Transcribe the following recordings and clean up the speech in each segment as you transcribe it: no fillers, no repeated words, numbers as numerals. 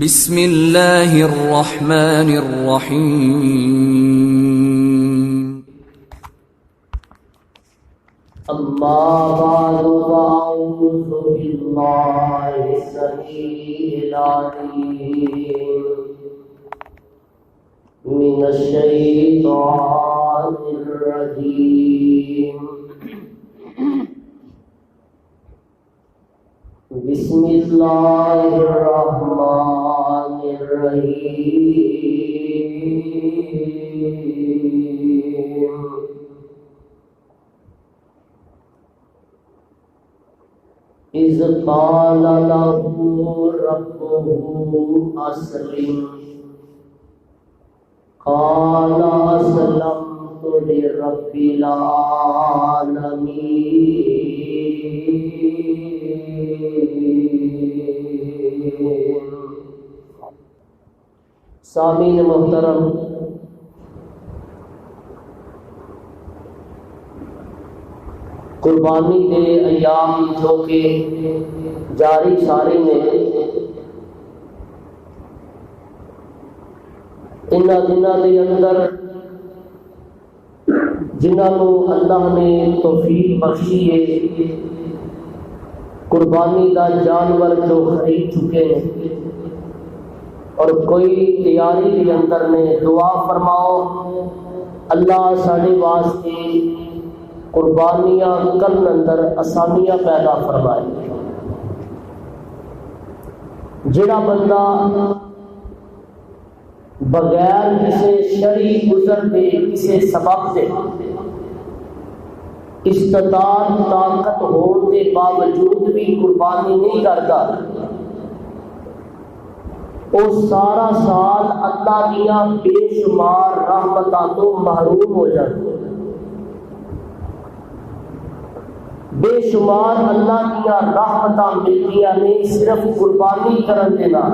بسم اللہ الرحمن الرحیم اما بعد فاعوذ باللہ السمیع العلیم من الشیطان الرجیم بسم اللہ الرحمن الرحیم اذ قال له ربه اسلم قال اسلمت لرب العالمین۔ سامعین محترم، قربانی کے ایام جو کہ جاری ساری نے ان دنوں کے اندر جنہوں اللہ نے توفیق بخشی ہے قربانی کا جانور جو خرید چکے ہیں اور کوئی تیاری کے اندر نے، دعا فرماؤ اللہ ساڑھے واسطے قربانیاں کرن اندر آسانیاں پیدا فرمائے۔ جڑا بندہ بغیر کسی شرعی گزر دے، کسی سبب دے استطاعت طاقت ہونے کے باوجود بھی قربانی نہیں کرتا، وہ سارا سال اللہ دیا بے شمار رحمتوں تو محروم ہو جاتا، بے شمار اللہ دیا رحمتاں ملدیاں نے صرف قربانی کرن دے نال۔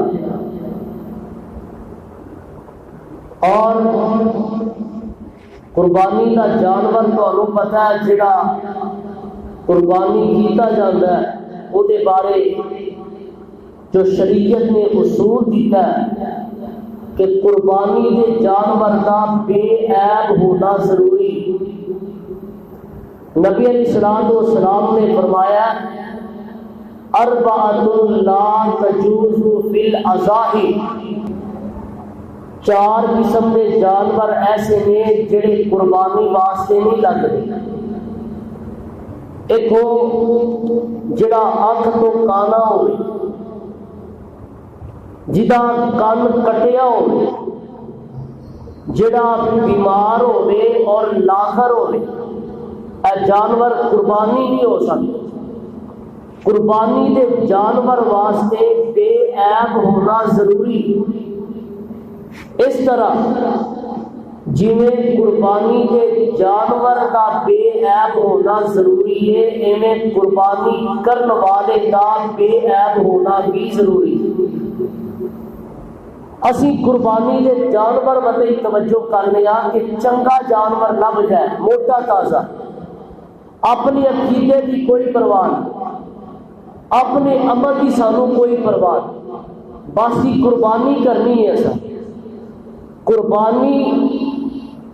اور قربانی کا جانور تمہیں پتا ہے جڑا قربانی کیتا جاتا ہے وہ دے بارے جو شریعت نے اصول دیتا ہے کہ قربانی کے جانور کا بے عیب ہونا ضروری۔ نبی علیہ السلام نے فرمایا اربعۃ لا تجوز فی الاضاحی، چار قسم کے جانور ایسے نے جڑے قربانی واسطے نہیں لگتے۔ ایک ہو جڑا اکھ تو کانا ہوئے، جدا کان کٹیا ہوئے، جڑا بیمار ہوئے اور لاغر ہوئے، اے جانور قربانی نہیں ہو سکتے۔ قربانی دے جانور واسطے بے عیب ہونا ضروری۔ اس طرح جویں قربانی کے جانور کا بے عیب ہونا ضروری ہے، ایویں قربانی کرنے والے کا بے عیب ہونا بھی ضروری ہے۔ اسی قربانی کے جانور والے توجہ کرنے کہ چنگا جانور لب جائے، موٹا تازہ، اپنی عقیدے کی کوئی پرواہ نہیں، اپنے عمل کی سانو کوئی پرواہ نہیں، بس ہی قربانی کرنی ہے۔ سر قربانی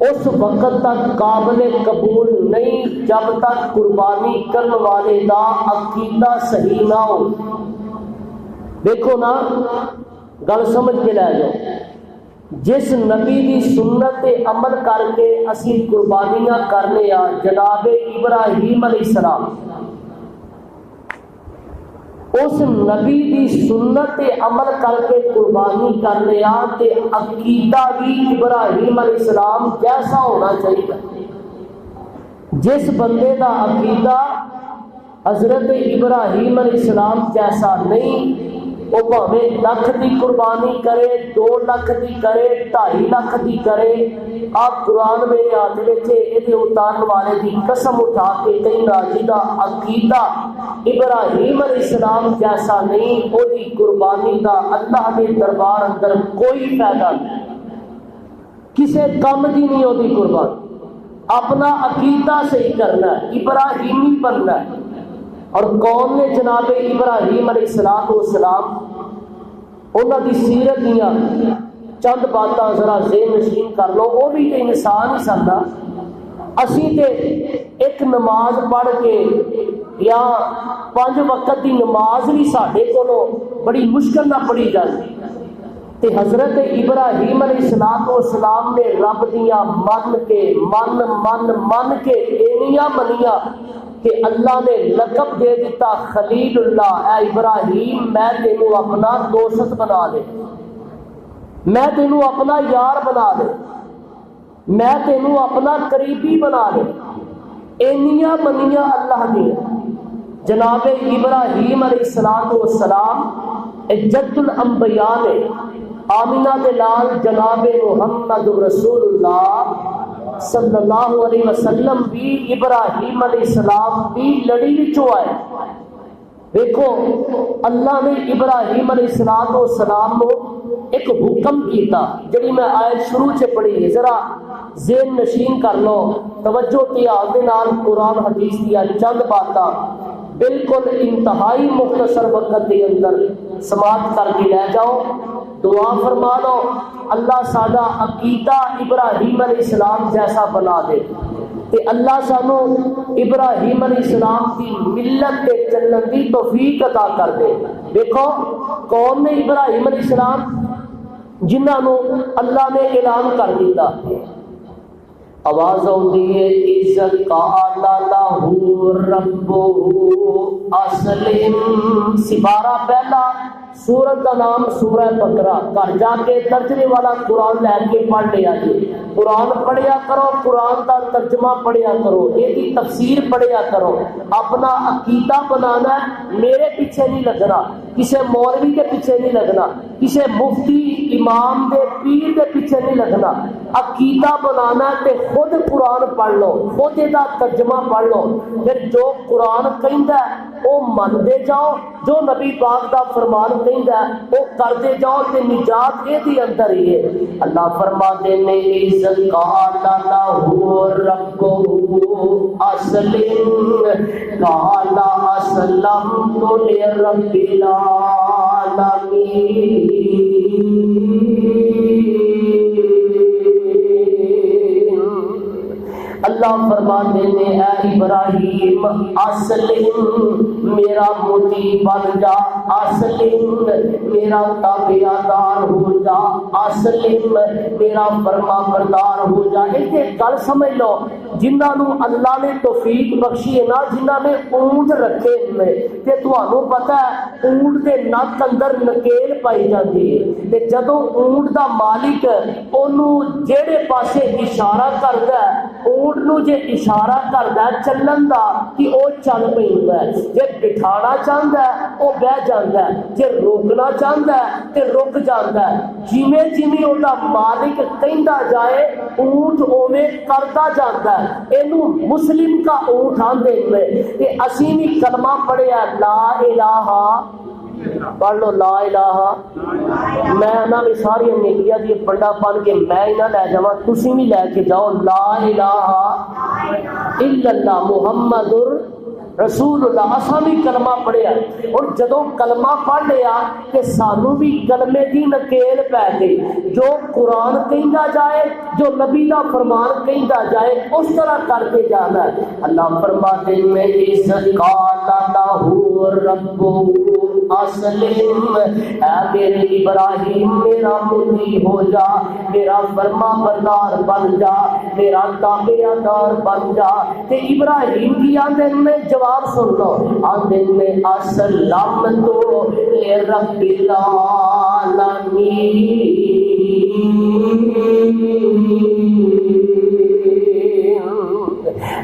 اس وقت تک قابل قبول نہیں جب تک قربانی کرنے والے کا عقیدہ صحیح نہ ہو۔ دیکھو نا، گل سمجھ کے لے جاؤ، جس نبی دی سنت تے عمل کر کے اسی قربانیاں کرنے آ، جناب ابراہیم علیہ السلام، اس نبی دی سنت تے عمل کر کے قربانی کرنے آ تے عقیدہ بھی ابراہیم علیہ السلام جیسا ہونا چاہیے۔ جس بندے دا عقیدہ حضرت ابراہیم علیہ السلام جیسا نہیں، وہ بھاویں لکھ دی قربانی کرے، 2 لاکھ دی کرے، 2.5 لاکھ دی کرے، آپ قرآن میں ہاتھ وچے یہ اتارن والے دی قسم اٹھا کے کہیں راجی دا عقیدہ ابراہیم علیہ السلام جیسا نہیں، وہ دی قربانی دا اللہ کے دربار اندر کوئی فائدہ نہیں، کسے کم دی نہیں ہوتی قربانی۔ اپنا عقیدہ صحیح کرنا ہے، ابراہیمی بننا ہے۔ اور کون نے جناب ابراہیم علیہ السلام انہاں دی سیرت دیاں چند باتاں ذرا ذہن نشین کر لو. وہ بھی تے انسان ہی سندا. اسی تے ایک نماز پڑھ کے یا 5 وقت دی نماز بھی ساڈے کولوں بڑی مشکل نہ پڑھی جاتی. تے حضرت ابراہیم علیہ السلام نے رب دیاں من کے اینیاں منیاں کہ اللہ نے لقب دے دیتا خلیل اللہ. اے ابراہیم میں تینوں اپنا دوست بنا لے, میں تینوں اپنا یار بنا لے, میں تینوں اپنا قریبی بنا لے. اینیاں منیاں اللہ دی. جناب ابراہیم علیہ السلام جد الانبیاء نے آمینہ دے لال جناب محمد رسول اللہ صلی اللہ علیہ وسلم بھی ابراہیم علیہ السلام بھی لڑی وچوں آئے. دیکھو اللہ نے ابراہیم علیہ السلام کو ایک حکم کیتا جڑی میں آیت شروع سے پڑھی, ذرا ذہن نشین کر لو, توجہ دھیان دے نال قرآن حدیث دی چند باتاں بالکل انتہائی مختصر وقت کے اندر سماعت کر کے لے جاؤ. دعا فرما لو اللہ ساڈا عقیدہ ابراہیم علیہ السلام جیسا بنا دے تے اللہ سانو ابراہیم علیہ السلام کی ملت تے چلن دی توفیق عطا کر دے. دیکھو کون نے ابراہیم علیہ السلام جنہاں نو اللہ نے اعلان کر دیتا. آواز آتی ہے اذ قال لہ ربہ اسلم. سپارہ پہلا سورت کا نام سورہ بقرہ. گھر جا کے ترجمے والا قرآن لے کے پڑھ لیا جی. قرآن پڑھیا کرو, قرآن کا ترجمہ پڑھیا کرو, یہ تفسیر پڑھیا کرو. اپنا عقیدہ بنانا ہے, میرے پیچھے نہیں لگنا, کسی مولوی کے پیچھے نہیں لگنا, کسی مفتی امام دے پیر دے پیچھے نہیں لگنا. عقیدہ بنانا تے خود قرآن پڑھ لو, خود دا ترجمہ پڑھ لو. پھر جو قرآن کہندا ہے وہ منتے جاؤ, جو نبی پاک دا فرمان کہندا ہے وہ کرتے جاؤ تے نجات یہ دی اندر ہی ہے. اللہ فرماتے نے اذ قال لہ ربہ اسلم قال اسلمت لرب العالمین. اللہ فرماتے نے اے ابراہیم اسلم میرا مطیع بن جا, اسلم میرا تابعدار ہو جا, اسلم میرا فرما بردار ہو جا. ایک گل سمجھ لو, جنہاں نو اللہ نے توفیق بخشی ہے نا, جنہاں نے اونٹ رکھے ہوئے تے تانوں پتہ ہے اونٹ دے نک اندر نکیل پائی جاتی ہے, تے جدوں اونٹ دا مالک اونوں جہڑے پاسے اشارہ کردا ہے, اونٹ نو جے اشارہ کردا ہے چلن دا کہ او چل پیندا ہے, جے بٹھانا چاہندا ہے او بیٹھ جاندا ہے, جے روکنا چاہندا ہے تے رک جاندا ہے. جویں جویں اوندا مالک کہندا جائے اونٹ اوویں کردا جاندا ہے. اینو مسلم کا اونٹ آندے نے. تے اسی بھی کلمہ پڑھیا لا الہ, پڑھ لو لا الہ. میں نہ بھی ساری نیکیاں دی بڑا بن کے میں ہی نہ لے جاواں, تسی بھی لے کے جاؤ لا الہ الا اللہ محمد رسول اللہ. اساں بھی کلمہ پڑھیا, اور جدوں کلمہ پڑھ لیا کہ سانو بھی کلمے دی نکیل پے گئی. جو قرآن کہندا جائے, جو نبی دا فرمان کہندا جائے, اس طرح کر کے جانا ہے. اللہ فرماتے ہیں اذ قال لہ ربہ اسلم, اے میرے ابراہیم میرا مطیع ہو جا, میرا فرما بردار بن جا, میرا تابعدار بن جا. تے ابراہیم کی آندے میں جواب سن لو, آندے میں اسلمت لرب العالمین.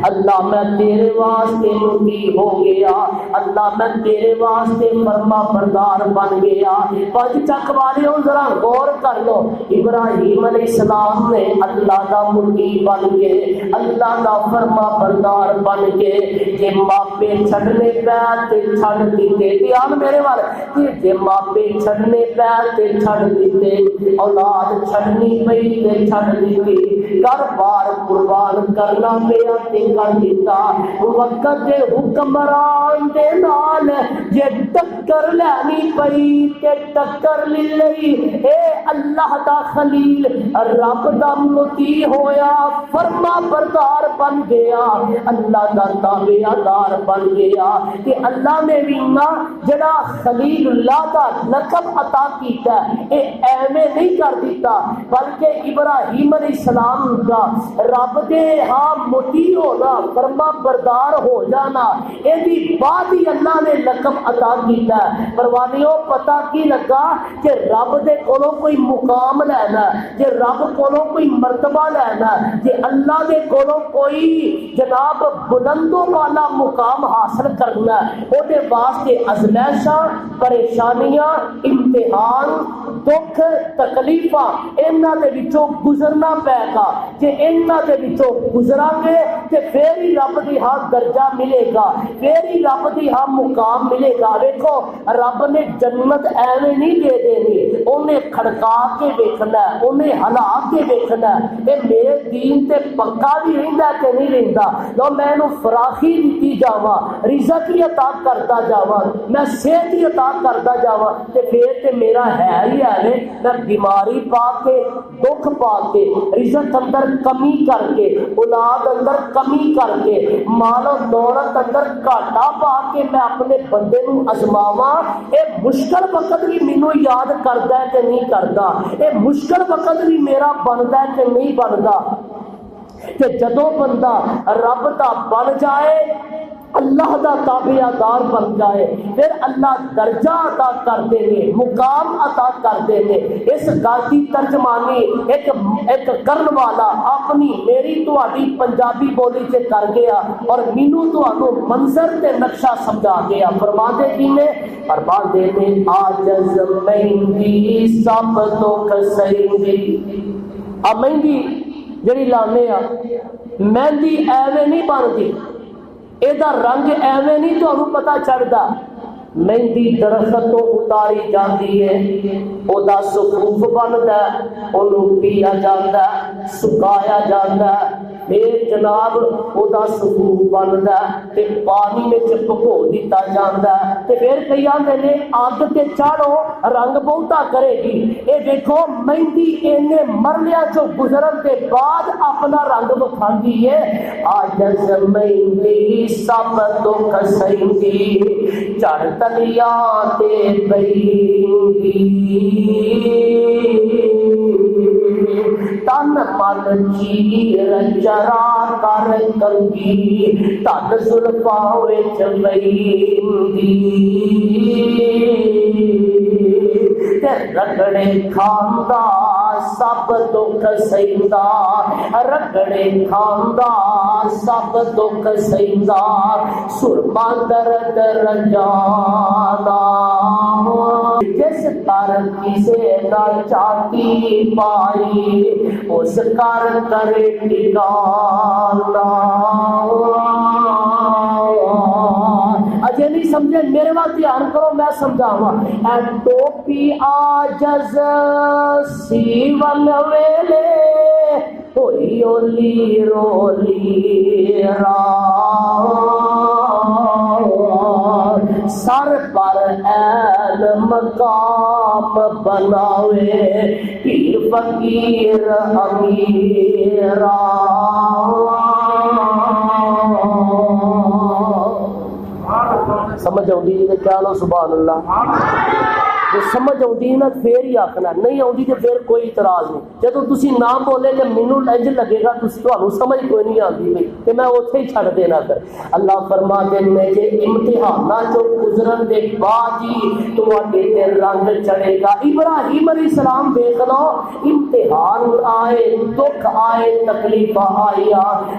اللہ میں تیرے واسطے مطیع ہو گیا, اللہ میں تیرے واسطے فرما بردار بن گیا. پنج چک والیوں ذرا غور کر لو, ابراہیم علیہ السلام نے اللہ دا مطیع بن کے, اللہ دا فرما بردار بن کے, جے ماپے چھڑنے پے تے چھڑ دیتے. دھیان میرے وال, جے ماپے چھڑنے پے تے چھڑ دیتے, اولاد چھڑنی پئی تے چھڑ دیتی, گھر بار قربان کرنا پیا تے کر دیتا وقت دے حکمران دے نال جے ٹکر لینی پئی تے ٹکر لے لئی اے اللہ دا خلیل رب دا مطیع ہویا فرما بردار بن گیا اللہ دا تابعدار بن گیا کہ اللہ نے بھی نہ جڑا خلیل اللہ دا لقب عطا کیتا اے ایویں نہیں کر دیتا بلکہ ابراہیم علیہ السلام دا رب دے ہاں مطیع ہونا فرما بردار ہو جانا اے دی بعد ہی اللہ نے لقب عطا کیتا ہے پروانیوں پتہ کی لگا کہ رب دے کولوں کوئی مقام لینا جے رب کولوں کوئی مرتبہ لینا جے اللہ دے کولوں کوئی جناب بلند و بالا مقام حاصل کرنا او دے واسطے ازمائشاں پریشانیاں امتحان دکھ تکلیفاں انہاں دے وچوں گزرنا پے گا جے انہاں دے وچوں گزران گے تے پھر ہی رب دی ہاں درجہ ملے گا پھر ہی رب دی ہاں مقام ملے گا دیکھو رب نے جنت ایویں نہیں دے دینی انہیں کھڑکا کے دیکھنا ہے انہیں ہلا کے دیکھنا ہے کہ میرے دین تے پکا بھی رہندا کہ نہیں رہندا لو میں نو فراخی دیتی جاواں رزق ہی عطا کرتا جاواں میں صحت ہی عطا کرتا جاواں تے پھر تے میرا ہے ہی ہے میں بیماری پا کے دکھ پا کے رزق اندر کمی کر کے اولاد اندر کمی کر کے مال و دولت اندر گھاٹا پا کے میں اپنے بندے نو ازماواں اے مشکل وقت بھی مینوں یاد کردا ہے کہ نہیں کردا اے مشکل وقت بھی میرا بندا ہے کہ نہیں بندا کہ جدوں بندہ رب دا بن جائے اللہ دا تابعدار بن جائے پھر اللہ درجہ عطا کر دے نے مقام عطا کر دے نے اس گل دی ترجمانی ایک کرن والا اپنی میری تہاڈی پنجابی بولی چ کر گیا اور مینوں تہانوں منظر تے نقشہ سمجھا گیا فرماندے کینے فرماندے نے عاجز مہندی سب تو کسیندی ا مہندی جڑی لانے آ مہندی ایویں نہیں بنتی ایدہ رنگ ایویں نہیں تو انہوں پتہ چڑھدا مہندی درخت تو اتاری جاندی ہے او دا سکوف بندا انہوں پیا جاندا سکایا جاندا پھر جناب او دا سکوف بندا تے پانی وچ پکو دتا جاندا تے پھر کئی آندے نے اگ تے چاڑو رنگ بہتا کرے گی اے دیکھو مہندی اینے مرلیاں چوں گزرن تے بعد اپنا رنگ وکھاندی ہے عاجز مہندی سب تو کسیندی چڑھ تلیاں تے بیندی تن من چیر چرا کر کنگی تن زلفاں وچ بیندی تے رگڑے کھاندا سب دکھ سہندا رگڑے کھاندا سب دکھ سہندا سرما درد رنجانا جس کر کسے نہ چاہتی پائی اس کر کرے ٹکانا اجے نہیں سمجھے میرے وقت دھیان کرو میں سمجھاواں اے ٹوپی عاجز سیون ویلے ہوئی اولی رولی سر پر این مقام بناوے پیر فقیر امیرا سمجھ آؤں جی کیا لو سبحان اللہ جو سمجھ آؤں نا پھر ہی آخنا نہیں آؤں تو پھر کوئی اعتراض نہیں جب تسی نہ بولے جب مینوں انج لگے گا تانوں سمجھ کوئی نہیں آتی بھئی کہ میں اوتھے ہی چھڈ دینا کر اللہ فرماتے ہیں کہ امتحاناں چوں گزرن دے بعد ہی تواڈے تے رنگ چڑھے گا ابراہیم علیہ السلام دیکھ لو امتحان آئے دکھ آئے تکلیف آئی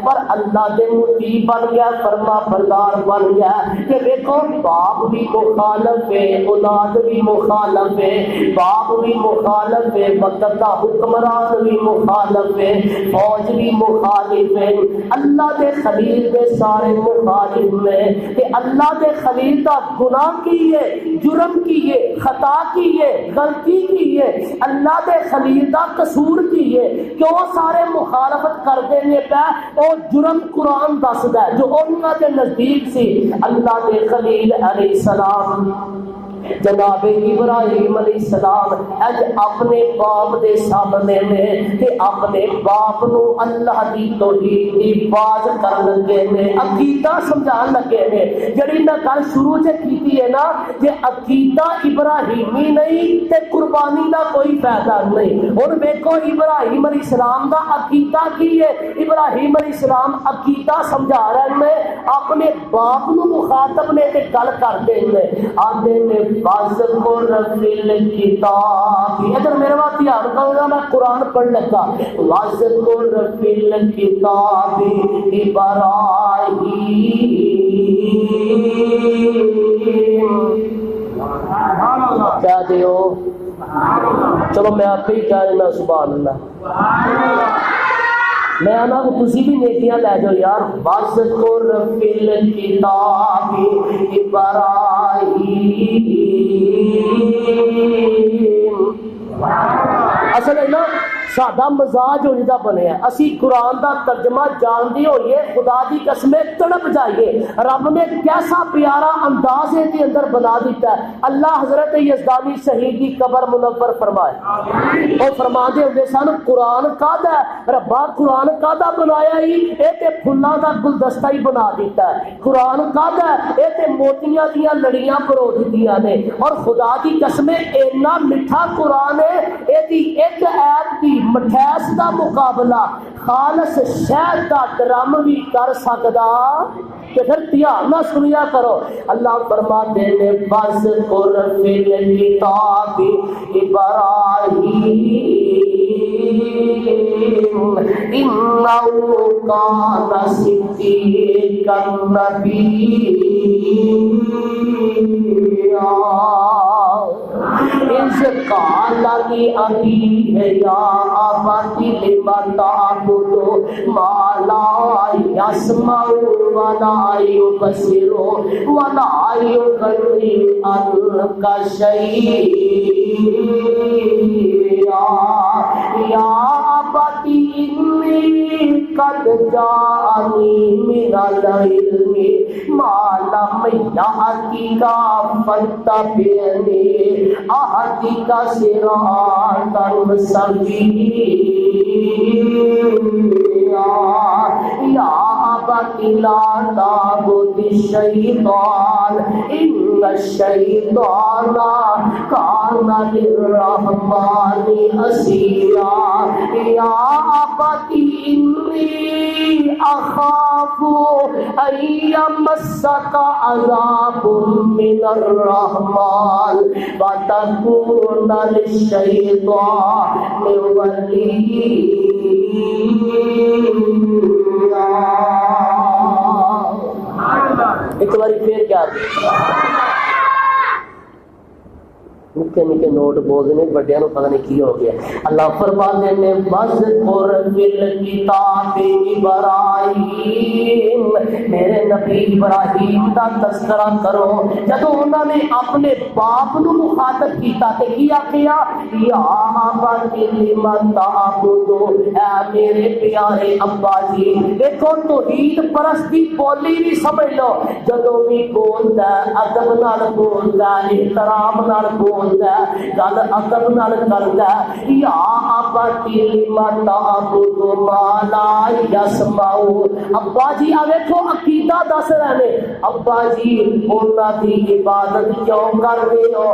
پر اللہ دے مطیع بن گیا فرما بردار بن گیا کہ دیکھو باپ بھی مخالف ہے اولاد بھی مخالف مخالف ہے، باپ بھی مخالف ہے، وقت کا حکمران بھی مخالف ہے، فوج بھی مخالف ہے، اللہ دے خلیل دے سارے مخالف نے کہ اللہ دے خلیل دا گناہ کیے، جرم کیے، خطا کیے، غلطی کیے، اللہ دے خلیل دا قصور کیے، کیوں سارے مخالفت کر دینے پہ اور جرم قرآن دسدا ہے جو انہاں دے نزدیک سی۔ اللہ دے خلیل علیہ السلام جناب ابراہیم علیہ السلام اج اپنے باپ دے سامنے نے تے اپنے باپ نو اللہ دی توحید دی باز کرن لگے نے، عقیدہ سمجھان لگے نے۔ جڑی میں گل شروع سے کیتی ہے نا کہ عقیدہ ابراہیمی نہیں تے قربانی دا کوئی فائدہ نہیں۔ ہن ویکھو ابراہیم علیہ السلام دا عقیدہ کی ہے، ابراہیم علیہ السلام عقیدہ سمجھا رہے نے، اپنے باپ نو مخاطب نے تے گل کردے نے، آندے نے وَاذْكُرْ فِي الْكِتَابِ، ادھر میرے بات دھیان کرو گا، میں قرآن پڑھ لگا۔ وَاذْكُرْ فِي الْكِتَابِ إِبْرَاهِيمَ، کیا دیو؟ چلو میں آپ ہی کہہ دینا سبحان اللہ۔ میں آنا کو تسی بھی نیکیاں لے جاؤ یار۔ وَاذْكُرْ فِي الْكِتَابِ إِبْرَاهِيمَ، اصل ہے نا سادہ مزاج ہو جدا بنیا، اسی قرآن دا ترجمہ جانتے ہوئے خدا دی قسم تڑپ جائیے۔ رب نے کیسا پیارا انداز دے اندر بنا دیتا ہے۔ اللہ حضرت یزدانی شہید دی قبر منور فرمائے، اور فرما دے ہوئے سن قرآن کادا ہے، ربا قرآن کادا بنایا ہی اے تے پھلاں دا گلدستہ ہی بنا دیتا ہے، قرآن کادا ہے اے تے موتیاں دیاں لڑیاں پرو دیتیاں نے، اور خدا دی قسم اینا میٹھا قرآن ہے، اے دی ایک ایت دی مٹھیس دا مقابلہ خالص شہد دا ڈرم بھی کر سکدا، کہ پھر دھیان نہ سنیا کرو۔ اللہ فرماتے ہیں وَاذْكُرْ فِي الْكِتَابِ إِبْرَاهِيمَ إِنَّهُ كَانَ صِدِّيقًا نَبِيًّا إِذْ قَالَ لِأَبِيهِ يَا أَبَتِ لِمَ تَعْبُدُ مَا لَا يَسْمَعُ وَلَا يُبْصِرُ وَلَا يُغْنِي عَنكَ شَيْئًا يَا أَبَتِ إِنِّي قَدْ جَاءَنِي مِنَ الْعِلْمِ مَا لَمْ يَأْتِكَ فَاتَّبِعْنِي أَهْدِكَ صِرَاطًا سَوِيًّا يَا أَبَتِ لَا تَعْبُدِ الشَّيْطَانَ إِنَّ الشَّيْطَانَ كَانَ لِلرَّحْمَنِ عَصِيًّا يَا أَبَتِ إِنِّي أَخَافُ أَن يَمَسَّكَ عَذَابٌ مِّنَ الرَّحْمَنِ فَتَكُونَ لِلشَّيْطَانِ وَلِيًّا۔ ایک باری پھر کیا نکے نکے نوٹ بولتے ہیں، بڑیاں نو پتہ نہیں کی ہو گیا۔ اللہ فرماتے ہیں وَاذْكُرْ فِي الْكِتَابِ إِبْرَاهِيمَ، میرے نبی ابراہیم دا تذکرہ کرو جدو انہوں نے اپنے باپ نو مخاطب کیتا تے کیا کیا یا أَبَتِ لِمَ تَعْبُدُ، اے میرے پیارے ابا جی۔ دیکھو توحید پرستی بولی بھی سمجھ لو، جدو بھی بولتا ہے ادب نال بولتا ہے، احترام نال بولتا گل ادب نال کردا یا أَبَتِ لِمَ تَعْبُدُ مَا لَا يَسْمَعُ، ابا جی آ ویکھو عقیدہ دس رہے نے، ابا جی انہاں دی عبادت کیوں کردے ہو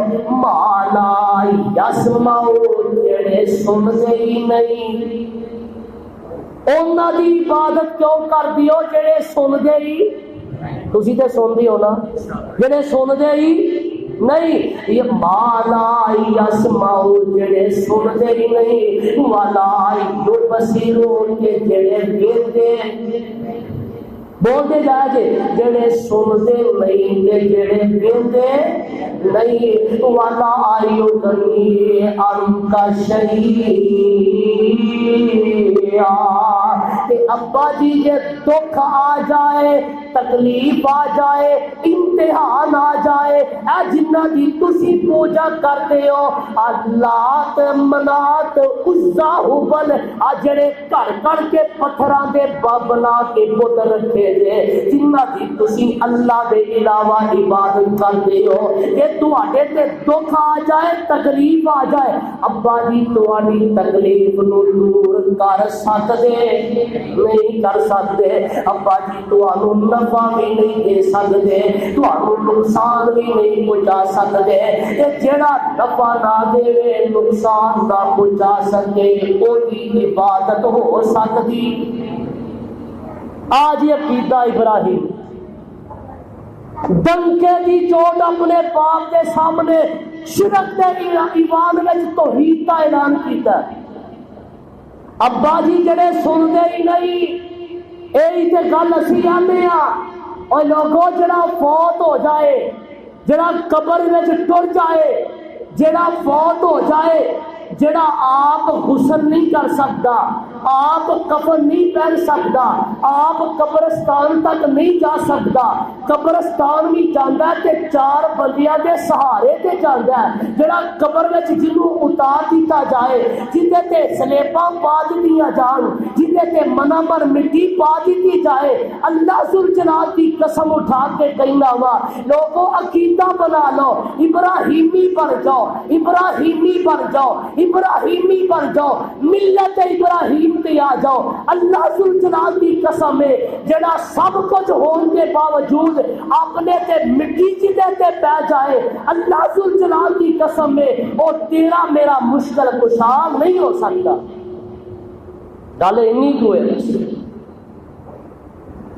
مَا لَا يَسْمَعُ، جڑے سنتے ہی نہیں، انہاں دی عبادت کیوں کردے ہو جڑے سنتے ہی، تسی تے سنتے ہو نا، جڑے سنتے ہی نہیں، یہ مالا یسمعُ جڑے سنتے ہی نہیں، ولا یبصرون کے جڑے ویکھدے بولتے جا جے جڑے سنتے نہیں تے جڑے ویندے نہیں والا آئیو گنی ان کا شہیا تے ابا جی جے دکھ آ جائے تکلیف آ جائے امتحان آ جائے اے جنہ دی تسی پوجا کرتے ہو اللہ منات عزا حبل آ جڑے کر کر کے پتھراں دے بنا کے پتر رکھے جے جنہ دی تسی اللہ دے علاوہ عبادت کرتے ہو کہ تواڈے تے دکھ آ جائے تکلیف آ جائے ابا جی تواڈی تکلیف نو دور کر سکدے نہیں کر سکدے ابا جی تانوں نفع بھی نہیں دے سکدے تانوں نقصان بھی نہیں پہنچا سکدے تے جڑا نفع نہ دے نقصان نہ پہنچا سکے اودی عبادت ہو سکدی آج یہ عقیدہ ابراہیم ڈنکے دی چوٹ اپنے باپ کے سامنے شرک دے ایمان وچ توحید کا اعلان کیتا ابا جی جڑے سنتے ہی نہیں یہی تے گل اسی آنے اور لوگوں جڑا فوت ہو جائے جڑا قبر وچ ٹر جائے جڑا فوت ہو جائے جڑا آپ غسل نہیں کر سکتا آپ کفن نہیں پہن سکتا آپ قبرستان تک نہیں جا سکتا قبرستان بھی جانا ہے تے چار بندیاں دے سہارے تے جانا ہے جڑا قبر وچ جنوں اتار دیتا جائے جدے تے سلیپاں پا دتیاں جان جدے تے منا پر مٹی پا دیتی جائے اللہ ذوالجلال کی قسم اٹھا کے کہنا وا لوگوں عقیدہ بنا لو ابراہیمی بن جاؤ ابراہیمی بن جاؤ ابراہیمی بن جاؤ ملت ابراہیم تے آ جاؤ اللہ ذوالجلال کی قسم ہے جڑا سب کچھ ہون کے باوجود اپنے تے مٹی جدے تے پہ جائے اللہ ذوالجلال کی قسم ہے وہ تیرا میرا مشکل کشا نہیں ہو سکتا گل اینی کو ہے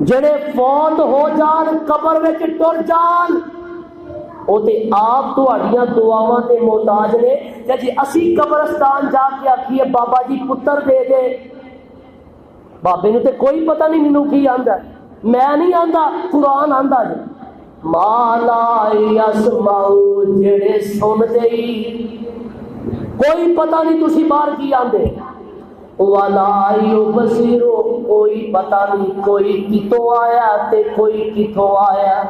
جڑے فوت ہو جان قبر وچ ٹر جان وہ تے آپ تہاڈیاں دعاواں تے محتاج نے کہ جی اسی قبرستان جا کے آکھیے بابا جی پتر دے دے بابے نو تے کوئی پتہ نہیں مینوں کی آندا میں نہیں آندا قرآن آندا جی مالا یسمعو جڑے سن دے کوئی پتہ نہیں تسی باہر کی آندے ولا یبصرو کوئی پتہ نہیں کوئی کتوں آیا تے کوئی کتوں آیا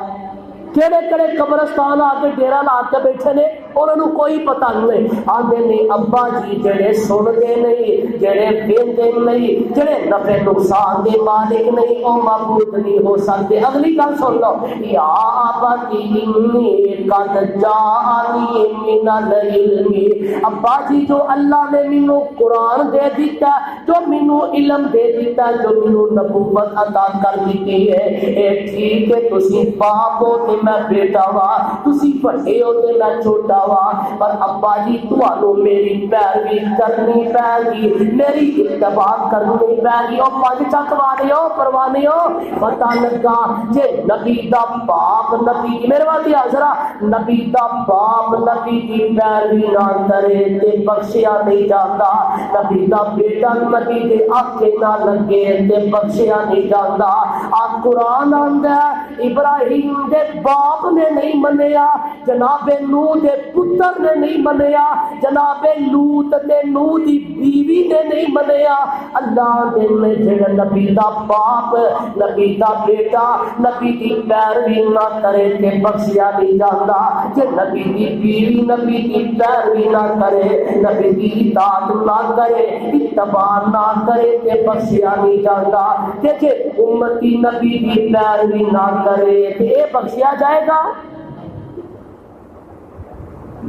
کہڑے کہڑے قبرستان آ کے ڈیرا لا کے بیٹھے نے انہوں نے کوئی پتہ نہیں آدھے نہیں ابا جی جڑے سنتے نہیں جڑے ویندے نہیں جڑے نفع نقصان دے مالک نہیں او معبود نہیں ہو سکتے اگلی گل سن لو یا ابتی انی قد جاءنی من العلم ابا جی جو اللہ نے مینوں قرآن دے دیتا جو مینوں علم دے دیتا جو مینوں نبوت عطا کر دیتی ہے اے ٹھیک ہے تسی باپ ہو تے میں بیٹا وا تسی بڑے ہو تے میں چھوٹا وا پر ابا جی تانوں میری پیروی کرنی پے گی میری اتباع کرنی پے گی او پنج چک والے ہو پروانے ہو پتہ لگا جے نبی دا باپ نبی میرے والی حضرا نبی دا باپ نبی دی پیروی نہ کرے تے بخشیا نہیں جاتا نبی دا بیٹا نبی دے آکھے نہ لگے تے بخشیا نہیں جاتا آ قرآن آندا ابراہیم دے باپ نے نہیں منیا جناب نوح دے پتر نے نہیں منیا جناب لوط تے نوح دی بیوی نے نہیں منیا اللہ دے میں جڑا نبی دا باپ نبی دا بیٹا نبی دی پیروی نہ کرے تے بخشیا نہیں جاتا جے نبی دی بیوی نبی دی پیروی نہ کرے نبی دی اطاعت نہ کرے اتباع نہ کرے تے بخشیا نہیں جاتا کہ جے امتی نبی دی پیروی نہ کرے تے بخشیا جائے گا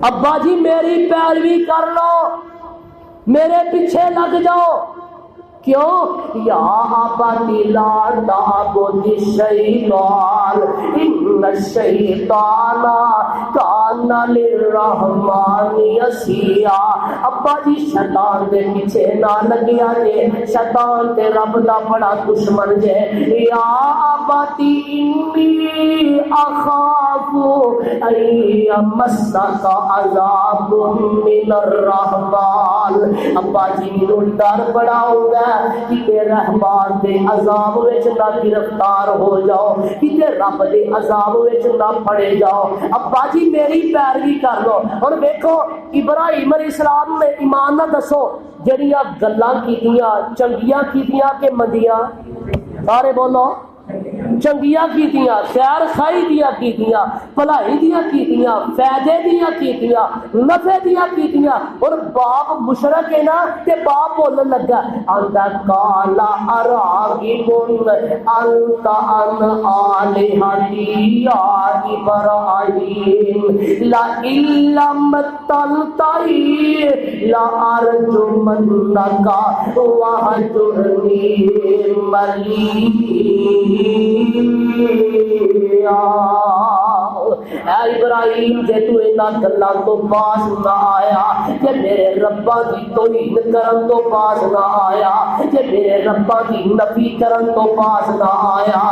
ابا جی میری پیروی کر لو میرے پیچھے لگ جاؤ کیوں یا آباتی لا تعبد الشیطان ان الشیطان کان للرحمن عصیا ابا جی شیطان دے پیچھے نہ لگیا جے شیطان تے رب دا بڑا دشمن جے یا آباتی انی اخاف ان یمسک عذاب من الرحمن ابا جی مینوں ڈر بڑا ہوندا کہ رحمان دے عذاب وچ نہ گرفتار ہو جاؤ، کہ رب دے عذاب وچ نہ پڑے جاؤ۔ ابا جی میری پیروی کر لو۔ ہن دیکھو ابراہیم علیہ السلام نے ایمان نہ دسو جڑیاں گلاں کیتیاں چنگیاں کیتیاں کہ مندیاں؟ سارے بولو، چنگیاں کیتیاں، خیر خائی دیا کیتیاں، بھلائی دیا کیتیاں، فائدے دیا کیتیاں، نفع دیا کیتیاں۔ اور باپ مشرک ہے نا تے باپ بولن لگا انتا کالا اراغبن انت ان آلہتی یا ابراہیم لئن لم تنتہی لأرجمنک وہجرنی ملیعا۔ اے ابراہیم جے تو انہاں گلاں تو باز نہ آیا، جے میرے رباں دی توہین کرن تو باز نہ آیا، جے میرے رباں دی نفی کرن تو باز نہ آیا،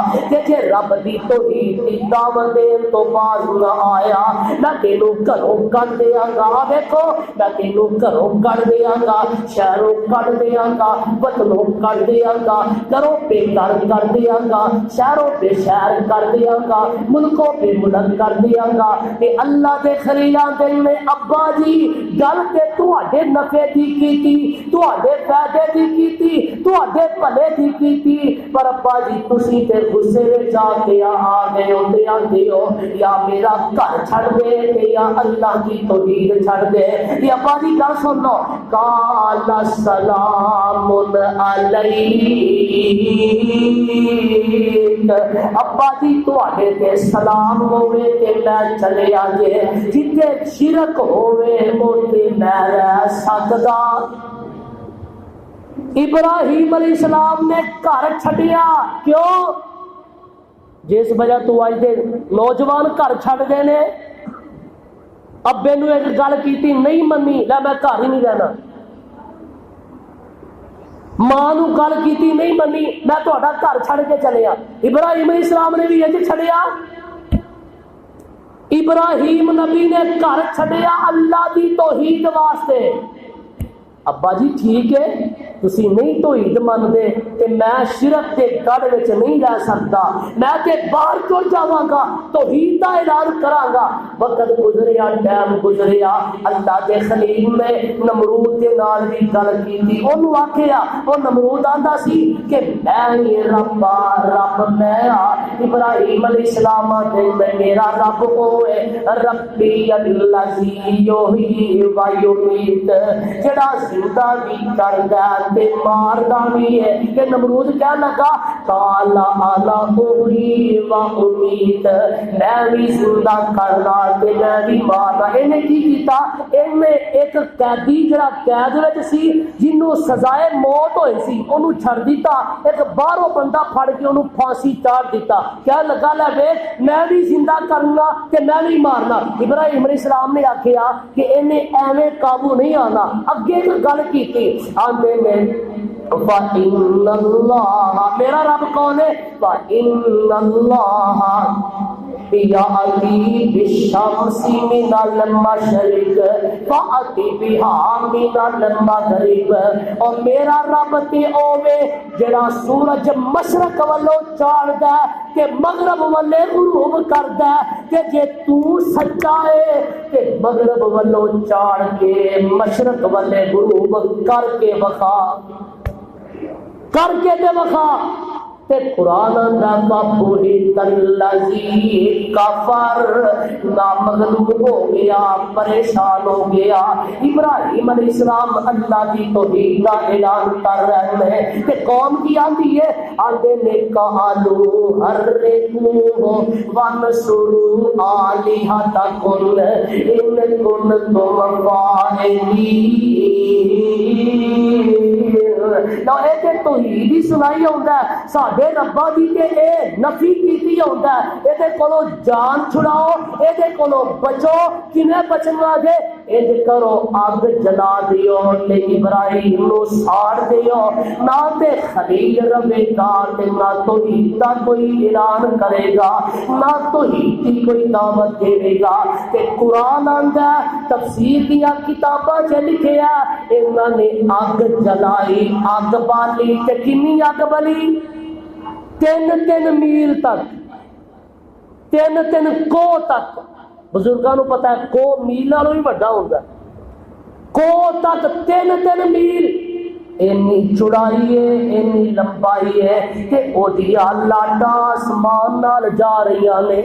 جے رب دی توحید دی دعوت دین تو باز نہ آیا، میں تینوں گھروں کڈ دیاں گا۔ دیکھو میں تینوں گھروں کڈ دیاں گا، شہروں کڈ دیاں گا، وطنوں کڈ دیاں گا، گھروں بے گھر کر دیاں گا، شہروں بے شہر کر دیاں گا، ملکوں بے ملک کر دیاں گا۔ کہ اللہ دے خلیلاں دے میں ابا جی گل تے تواڈے نفع دی کیتی، تواڈے فائدے دی کیتی، تواڈے بھلے دی کیتی، پر ابا جی تسی تے غصے وچ آ کے آ گئے ہو تے آندے ہو یا میرا گھر چھڑ دے تے یا اللہ کی توحید چھڑ دے۔ یہ ابا جی گل سن لو، قال سلام علیک، ابا جی تواڈے تے سلام ہوے تے میں چلے آجے، جتے شرک ہوے اوتے میں رہ سکدا۔ ابراہیم علیہ السلام نے گھر چھڈیا، کیوں؟ جس وجہ تو اج دے نوجوان گھر چھڈ دے نے، ابے نو ایک گل کیتی نہیں منی، لے میں گھر ہی نہیں رہنا، ماں نو گل کیتی نہیں منی، میں تہاڈا گھر چھڈ کے چلیا۔ ابراہیم علیہ السلام نے بھی انج چھڈیا۔ ابراہیم نبی نے گھر چھڈیا اللہ دی توحید واسطے۔ ابا جی ٹھیک ہے تسی نہیں توحید مندے تے میں شرک دے گڑھ وچ نہیں رہ سکتا، میں تے باہر چل جاواں گا، توحید دا اعلان کراں گا۔ وقت گزریا، ٹائم گزریا، اللہ دے خلیل نے نمرود دے نال بھی گل کیتی۔ اونوں آکھیا، او نمرود آندا سی کہ میں رب میں ابراہیم علیہ السلام دے میں میرا رب ہوئے، ربی الذی یحیی و یمیت، جڑا زندہ بھی کردا تے ماردا بھی ہے۔ کہ نمرود کہنے لگا کالا انا احیی و امیت، میں بھی زندہ کرنا تے میں بھی مارنا۔ انہیں کی کیتا؟ انہیں ایک قیدی جڑا قید وچ سی جنوں سزائے موت ہوئی سی انہوں چھڑ دیتا، ایک باہروں بندہ پھڑ کے انہوں پھانسی چاڑ دیتا۔ کیا لگا لے ویکھ میں بھی زندہ کرنا تے میں بھی مارنا۔ ابراہیم علیہ السلام نے آکھیا کہ انہیں ایویں قابو نہیں آنا، اگے ایک گل کیتی آندے نے فَإِنَّ اللَّهَ، میرا رب کون ہے؟ فَإِنَّ اللَّهَ یَأْتِی بِالشَّمْسِ مِنَ الْمَشْرِقِ فَأْتِ بِهَا مِنَ الْمَغْرِبِ، اور میرا رب تے اوے جڑا سورج مشرق والوں چاڑدا ہے تے مغرب والے غروب کردا ہے، تے جے تو سچا ہے تے مغرب والوں چاڑ کے مشرق والے غروب کر کے وکھا، کر کے تے وکھا۔ تے قرآن دا فَبُہِتَ الَّذِی کَفَرَ، نامغلوب ہو گیا، پریشان ہو گیا۔ ابراہیم علیہ السلام اللہ کی توحید کا اعلان کر رہے ہیں کہ قوم کی آتی ہے، آندے نے قَالُوا حَرِّقُوهُ وَانصُرُوا آلِهَتَکُمْ إِن کُنتُم فَاعِلِینَ۔ لو اے تے توحید ہی سنائی ہوندا ہے، ساڈے ربا دی تے اے نفی کیتی ہوندا ہے، اے دے کولوں جان چھڑاؤ، اے دے کولوں بچو۔ کنے بچنا جے؟ انج کرو اگ جلا دیو تے ابراہیم نو ساڑ دیو، نہ تے خلیل رہے گا تے نہ توحید دا کوئی اعلان کرے گا، نہ توحید دی کوئی دعوت دے گا۔ تے قرآن آندا تفسیر دیا کتاباں چ لکھیا انہاں نے اگ جلائی، اگ بالی تے کنی اگ بلی؟ 3 میل تک، 3 کوہ تک۔ بزرگاں نو پتہ ہے کوہ میل نالوں ہی بڑا ہوندا ہے، کوہ تک 3 میل، اینی چوڑائی ہے اینی لمبائی ہے کہ او دیا لاٹاں آسمان نال جا رہیاں نے،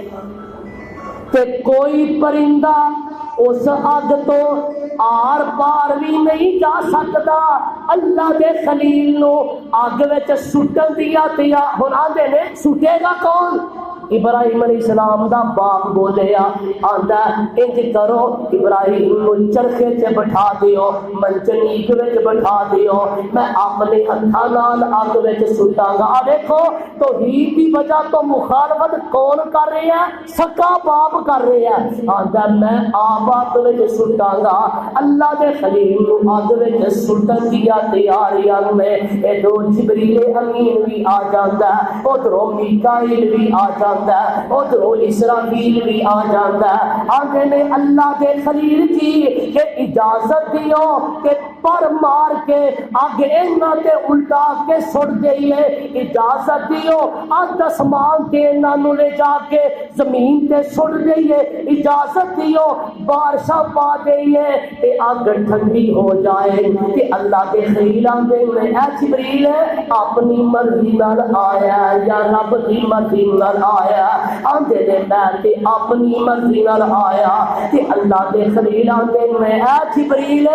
تے کوئی پرندہ اس اگ تو آر پار بھی نہیں جا سکتا۔ اللہ دے خلیل نو اگ وچ سٹن دیا تیا، ہن آندے نے سٹے گا کون؟ ابراہیم علیہ السلام دا باپ بولیا، آندا انج کرو ابراہیم نو چرخے تے بٹھا دیو، منجنیق وچ بٹھا دیو، میں اپنے ہتھاں نال اگ وچ سٹاں گا۔ آ دیکھو توحید دی وجہ تو مخالفت کون کر رہا ہے؟ سکا باپ کر رہا ہے۔ آندا میں آپ اگ وچ سٹاں گا۔ اللہ دے خلیل نو اگ وچ سٹن دیا تیاریاں میں ادھر جبریل امین بھی آ جاندا ہے، ادھر میکائیل بھی آ جاندا ہے، ادھر اسرافیل بھی آ جاتا ہے۔ آگے نے اللہ کے خلیل کی کہ اجازت دیو کہ پر مار کے آگے انہاں تے الٹا کے سٹ دئیے، اجازت دیو آگ آسمان کے انہاں نو لے جا کے زمین تے سٹ دئیے، اجازت دیو بارشاں پا دئیے تے آگ ٹھنڈی ہو جائے۔ کہ اللہ کے خلیل آندے میں اے جبریل اپنی مرضی نال آیا یا رب دی مرضی نال آیا؟ آندے نے میں تے اپنی مرضی نال آیا۔ تے اللہ دے خلیل آندے میں اے جبریل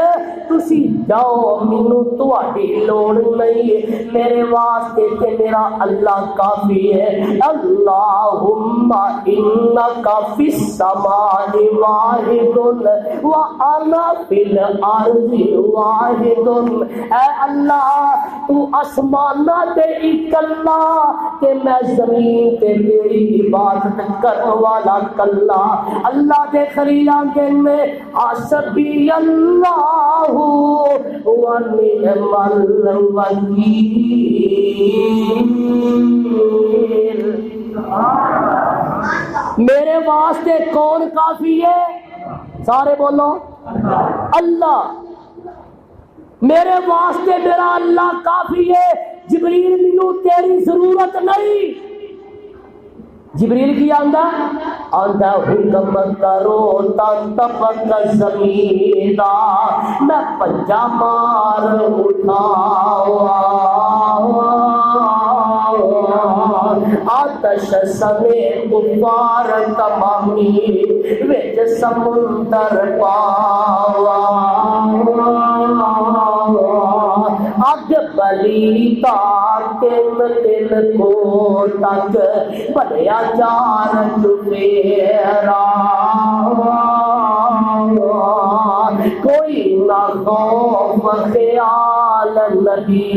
تسی جاؤ، مینوں تہاڈی لوڑ نہیں، میرے واسطے تے میرا اللہ کافی ہے۔ اللہم انک فی السماء واحد وانا فی الارض واحد۔ اے اللہ تو آسماناں تے اکلا تے میں زمین تے تیری عبادت کرنے والا کلا۔ اللہ دے خلیلاں دے میں حسبی اللہ و نعم الوکیل۔ میرے واسطے کون کافی ہے؟ سارے بولو اللہ۔ میرے واسطے میرا اللہ کافی ہے، جبریل مینوں تیری ضرورت نہیں۔ جبریل کی آندا حکم کرو تب زمین دا میں پنجا مار اٹھاؤ، آتش سمیت کفار تمامی وچ سمندر پاوا، اگ بلی تین کو تک بلیا چار چفیرا، کوئی نہ خوف خیال نبی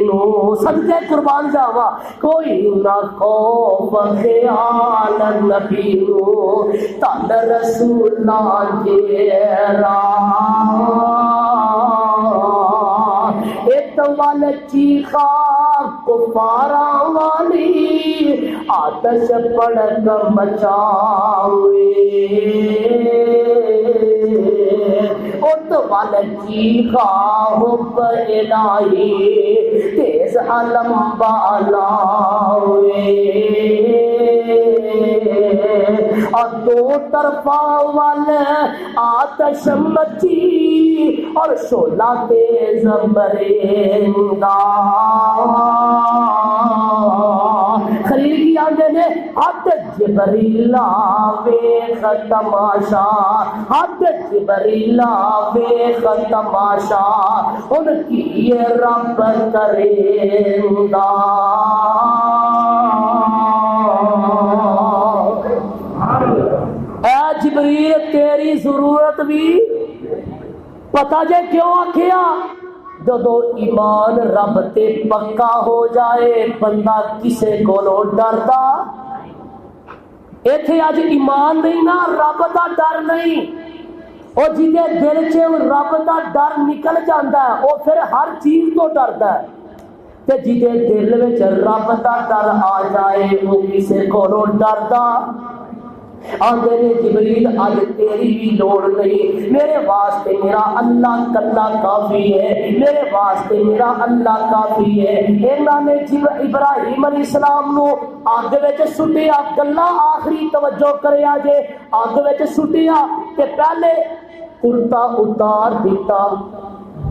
نو، صدقے قربان جاوا، کوئی نہ خوف خیال نبی نو، تن رسولاں جیرا، اتوال چیخا کفاراں والی آتش پڑک مچاوے، اتوال چیخا حب الہی تیز علم بالاوے، اور دو طرفاں وال آتش مچی اور شعلہ تیز بریندا۔ خلیل کی آندے نے حد جبریل ویخ تماشا، حد جبریل ویخ تماشا، ان کی رب کریندا۔ اے جبریل تیری ضرورت بھی پتہ جے کیوں آکھیا؟ جدو ایمان رب تے پکا ہو جائے بندہ کسے کولوں ڈردا؟ ایتھے اج ایمان نہیں نا، رب دا ڈر نہیں، اور جہدے دل چ رب دا ڈر نکل جاتا ہے وہ پھر ہر چیز تو ڈردا ہے، تے جہدے دل وچ رب دا ڈر آ جائے وہ کسے کولوں ڈردا۔ آندے نے جبریل اج تیری بھی لوڑ نہیں، میرے واسطے میرا اللہ کلا کافی ہے، میرے واسطے میرا اللہ کافی ہے۔ انہاں نے ابراہیم علیہ السلام نو اگ وچ سٹیا، گلا آخری توجہ کریا جے، اگ وچ سٹیا تے پہلے کرتا اتار دیتا،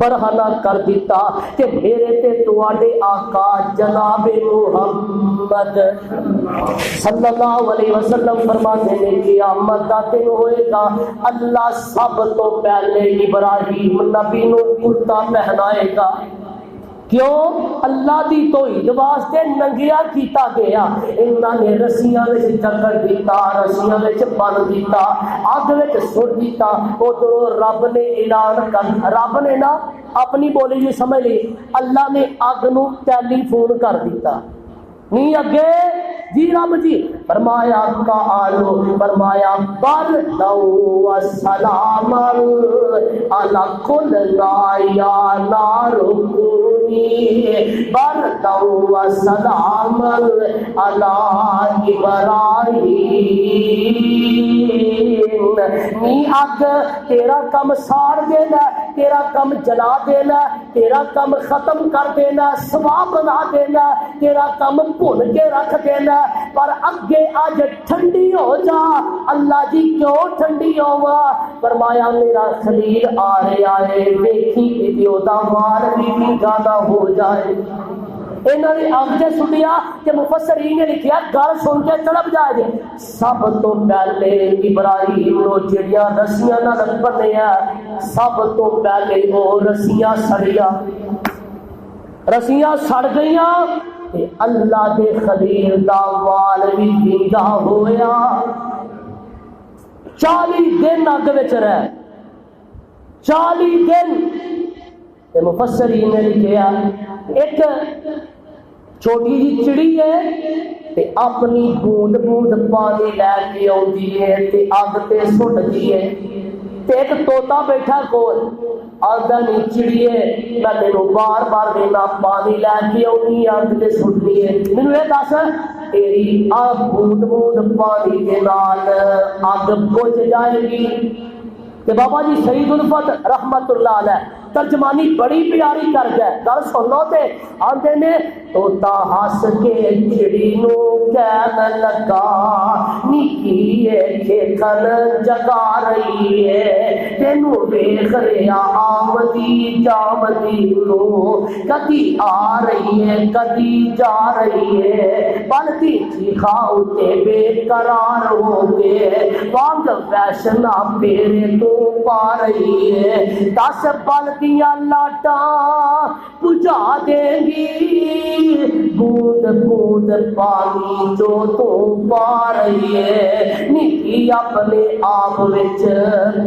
برہنہ کر دیتا کہ میرے تے تواڈے آقا جناب محمد صلی اللہ علیہ وسلم فرماتے ہیں قیامت دا دن ہوئے گا، اللہ سب تو پہلے ابراہیم نبی نو کرتا پہنائے گا۔ کیوں؟ اللہ دی توحید واسطے ننگیا کیتا گیا، انہاں نے رسیاں وچ جکڑ دیتا، رسیاں وچ بن دیتا، اگ وچ سٹ دیتا۔ ادھر رب نے اعلان کر، رب نے نا اپنی بولی جی سمجھ لی، اللہ نے اگ نو ٹیلی فون کر دیتا، نہیں اگے جی رب جی فرمایا کا آلو، فرمایا بردو و سلام علی کل یا نارکونی، بردو و سلام علی ابراہیم، نی اگ تیرا کم ساڑ دینا، تیرا کم جلا دینا، تیرا کم ختم کر دینا، سوا بنا دینا، تیرا کم بھن کے رکھ دینا، پر اگے آج ٹھنڈی ہو جا۔ اللہ جی کیوں ٹھنڈی ہوا؟ فرمایا میرا خلیل آ رہا ہے، دیکھی کہ دا مال بھی زیادہ ہو جائے۔ انہوں نے اگ سے سٹیا کہ مفسرین نے لکھیا گل سن کے تڑپ جائے جے، سب تو پہلے ابراہیم نو جڑیاں رسیاں نال بنیا، سب تو پہلے وہ رسیاں سڑیا، رسیاں سڑ گئیاں تے اللہ دے خلیل دا وال بھی زندہ ہویا۔ 40 دن اگ وچ رہ، 40 دن تے مفسرین نے لکھیا ایک چھوٹی جی چڑی ہے تے اپنی بوند بوند پانی لے کے آندی ہے تے اگ تے سٹدی ہے، تے ایک طوطا بیٹھا کول آدھا نہیں چڑیے میں تینوں بار بار دینا پانی لے کے آنی اگ تے سٹنی ہے، مینوں یہ دس تیری آگ بوند بوند پانی کے نال اگ بجھ جائے گی؟ کہ بابا جی سعید الفت رحمت اللہ علیہ ترجمانی بڑی پیاری کر گئے، گل سن لو تے آندے نے طوطا ہس کے چڑی نو کہن لگا نکی کھیکھن جگا رہی ہے، تینو ویکھ رہا آمدی جامدی نو، کدی آ رہی ہے کدی جا رہی ہے، بلدی چیخا اتے بے قرار ہو کے وانگ ویشنا پیرے تو پا رہی ہے، 10 بلدیاں لاٹاں بجھا دیں گی بوند بوند پانی جو تو پا رہی ہے، نکی اپنے آپ وچ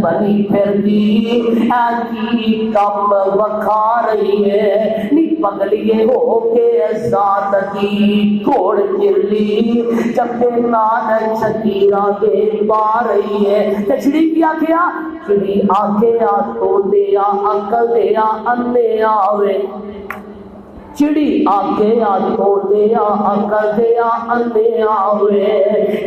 بنی پھردی اے کی کم وکھا رہی ہے، نی پگلیے ہو کے ذات دی گھوڑ چلی چپے نال چھتیرا دے پا رہی ہے۔ تے چڑی کیا کیا؟ چڑی آکے آ تو دیا عقل دیا انے آوے، چڑی آگے آ تو دیا عقل دیا انے آوے،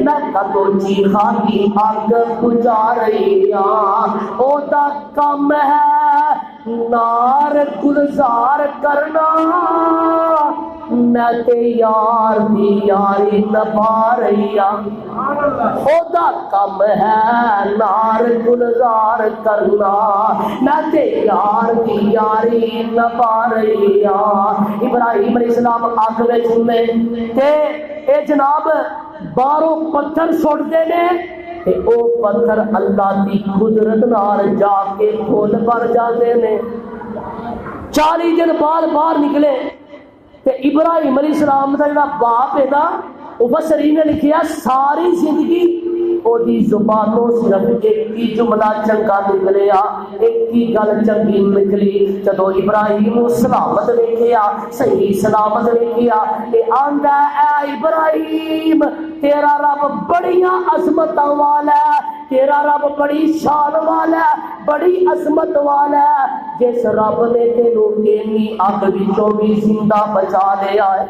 میں کدو چیخا کی اگ بجھا رہی ہاں، او دا کم ہے نار گلزار کرنا، میں تے یار دی یاری نبھا رہی ہاں، او دا کم ہے نار گلزار کرنا، میں تے یار دی یاری نبھا رہی ہاں۔ ابراہیم علیہ السلام اگ وچ ہوئے تے اے جناب باہروں پتھر سٹدے نے تے او پتھر اللہ دی قدرت نال جا کے پھول بن جاندے نے۔ 40 دن بعد باہر نکلے تے ابراہیم علیہ السلام دا جڑا باپ ہے نا، مفسرین نے لکھیا ساری زندگی او دی زبانوں صرف ایک ہی جملہ چنگا نکلیا، ایک ہی گل چنگی نکلی، جدو ابراہیم سلامت ویکھیا صحیح سلامت ویکھیا تے آندا اے ابراہیم تیرا رب بڑیاں عظمتاں والا ہے، تیرا رب بڑی شان والا ہے، بڑی عظمت والا ہے جس رب نے تینوں اینی اگ وچوں بھی زندہ بچا لیا ہے.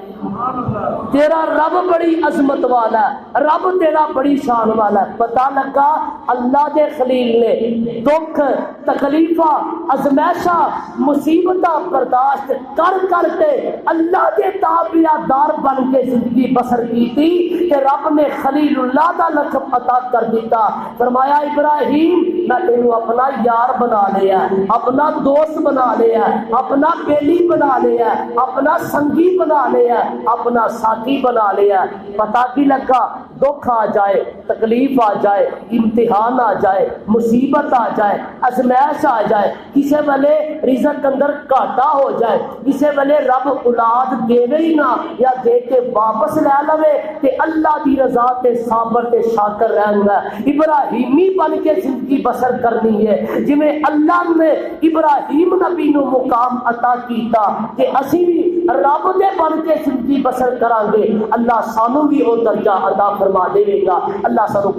تیرا رب بڑی عظمت والا ہے, رب تیرا بڑی شان والا ہے. پتہ لگا اللہ دے خلیل نے دکھ تکلیفاں ازمائشاں مصیبتاں برداشت کر کر کے اللہ دے تابع دار بن کے زندگی بسر کی تھی کہ رب نے خلیل اللہ دا لقب عطا کر دیتا. فرمایا ابراہیم میں تینوں اپنا یار بنا لیا, اپنا دوست بنا لیا, اپنا بیلی بنا لیا, اپنا سنگی بنا لیا, اپنا ساتھی بنا لیا. پتہ کی لگا دکھ آ جائے, تکلیف آ جائے, امتحان آ جائے, مصیبت آ جائے, ازمائش آ جائے, کسی ویلے رزق اندر گھاٹا ہو جائے, کسی ویلے رب اولاد دے ہی نہ یا دے کے واپس لے لوے کہ اللہ دی رضا تے صابر تے شاکر رہنا. ابراہیمی بن کے زندگی بسر کرنی ہے جویں اللہ نے ابراہیم نبی نو مقام عطا کیتا کہ اسی بھی رب دے بن کے زندگی بسر کران گے. اللہ سانو بھی وہ درجہ عطا فرما دے گا. اللہ سانو